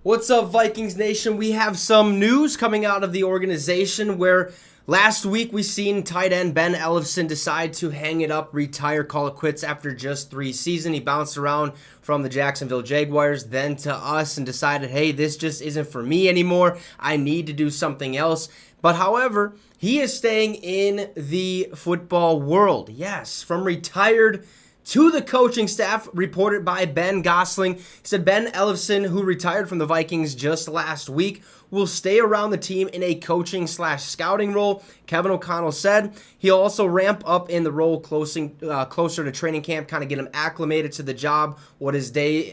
What's up, Vikings Nation? We have some news coming out of the organization where last week we seen tight end Ben Ellefson decide to hang it up, retire, call it quits after just 3 seasons. He bounced around from the Jacksonville Jaguars, then to us, and decided, hey, this just isn't for me anymore. I need to do something else. But however, he is staying in the football world. Yes, from retired to the coaching staff, reported by Ben Gosling. He said Ben Ellefson, who retired from the Vikings just last week, will stay around the team in a coaching/scouting role. Kevin O'Connell said he'll also ramp up in the role closer to training camp, kind of get him acclimated to the job, what his day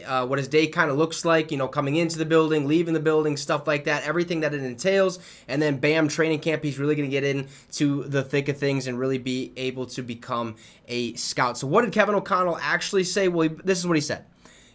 kind of looks like, coming into the building, leaving the building, stuff like that, everything that it entails. And then bam, training camp, he's really going to get into the thick of things and really be able to become a scout. So what did Kevin O'Connell actually say? Well, this is what he said.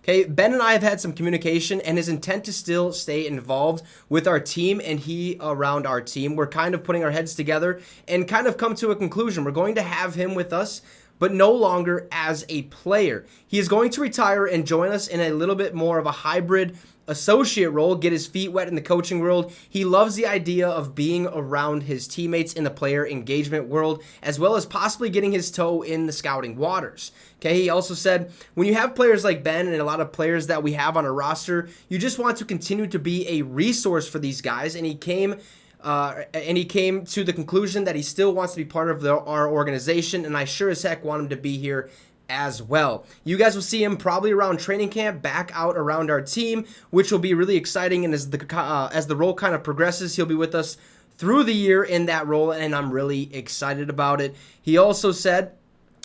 Okay, Ben and I have had some communication, and his intent to still stay involved with our team and he around our team. We're kind of putting our heads together and kind of come to a conclusion. We're going to have him with us, but no longer as a player. He is going to retire and join us in a little bit more of a hybrid associate role, get his feet wet in the coaching world. He loves the idea of being around his teammates in the player engagement world, as well as possibly getting his toe in the scouting waters. Okay, he also said, when you have players like Ben and a lot of players that we have on our roster, you just want to continue to be a resource for these guys. And he came to the conclusion that he still wants to be part of our organization, and I sure as heck want him to be here as well. You guys will see him probably around training camp, back out around our team, which will be really exciting. And as the role kind of progresses, he'll be with us through the year in that role, and I'm really excited about it. He also said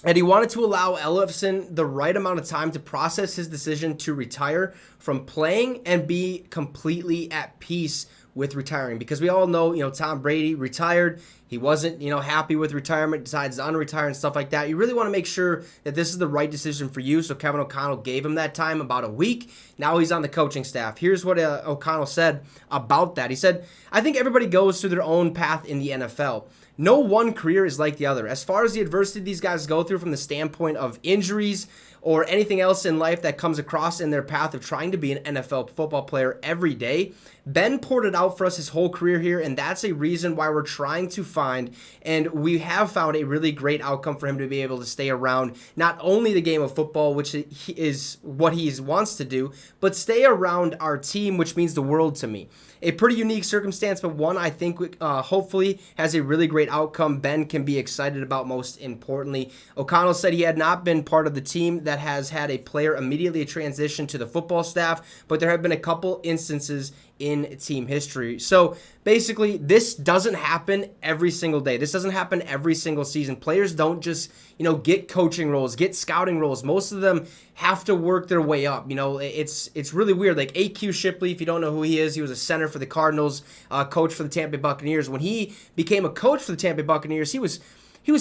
and he wanted to allow Ellefson the right amount of time to process his decision to retire from playing and be completely at peace with retiring. Because we all know, Tom Brady retired. He wasn't, happy with retirement, decides to unretire and stuff like that. You really want to make sure that this is the right decision for you. So Kevin O'Connell gave him that time, about a week. Now he's on the coaching staff. Here's what O'Connell said about that. He said, I think everybody goes through their own path in the NFL. No one career is like the other. As far as the adversity these guys go through from the standpoint of injuries or anything else in life that comes across in their path of trying to be an NFL football player every day, Ben poured it out for us his whole career here, and that's a reason why we're trying to find, and we have found a really great outcome for him to be able to stay around not only the game of football, which is what he wants to do, but stay around our team, which means the world to me. A pretty unique circumstance, but one I think hopefully has a really great outcome Ben can be excited about most importantly. O'Connell said he had not been part of the team that has had a player immediately transition to the football staff, but there have been a couple instances in team history. So basically, this doesn't happen every single day. This doesn't happen every single season. Players don't just, get coaching roles, get scouting roles. Most of them have to work their way up. It's really weird. Like A.Q. Shipley, if you don't know who he is, he was a center for the Cardinals, coach for the Tampa Bay Buccaneers. When he became a coach for the Tampa Bay Buccaneers, he was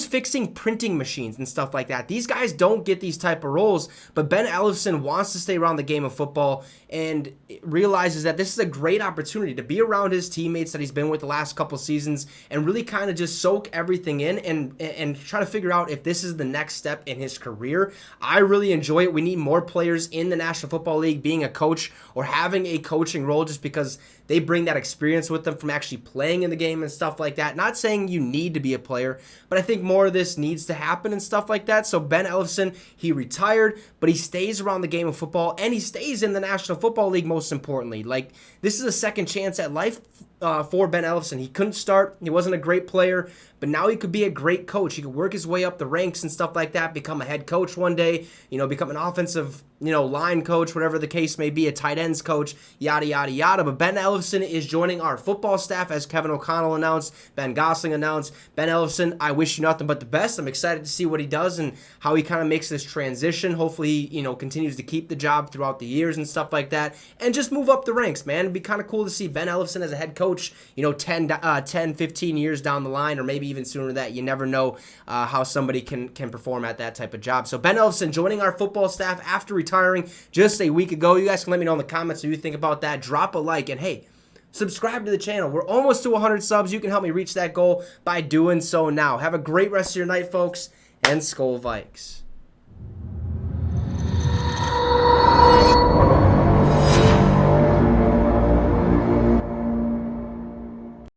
fixing printing machines and stuff like that. These guys don't get these type of roles, but Ben Ellefson wants to stay around the game of football and realizes that this is a great opportunity to be around his teammates that he's been with the last couple seasons and really kind of just soak everything in and try to figure out if this is the next step in his career. I really enjoy it. We need more players in the National Football League being a coach or having a coaching role just because they bring that experience with them from actually playing in the game and stuff like that. Not saying you need to be a player, but I think more of this needs to happen and stuff like that. So Ben Ellefson, he retired, but he stays around the game of football and he stays in the National Football League most importantly. Like, this is a second chance at life for Ben Ellefson. He couldn't start. He wasn't a great player, but now he could be a great coach. He could work his way up the ranks and stuff like that, become a head coach one day, become an offensive, line coach, whatever the case may be, a tight ends coach, yada, yada, yada. But Ben Ellefson is joining our football staff, as Kevin O'Connell announced, Ben Gosling announced. Ben Ellefson, I wish you nothing but the best. I'm excited to see what he does and how he kind of makes this transition. Hopefully, he, continues to keep the job throughout the years and stuff like that, and just move up the ranks, man. It'd be kind of cool to see Ben Ellefson as a head coach, 10, 15 years down the line, or maybe even sooner than that. You never know how somebody can perform at that type of job. So Ben Ellefson joining our football staff after retiring just a week ago. You guys can let me know in the comments what you think about that. Drop a like, and hey, subscribe to the channel. We're almost to 100 subs. You can help me reach that goal by doing so now. Have a great rest of your night, folks, and Skol Vikes.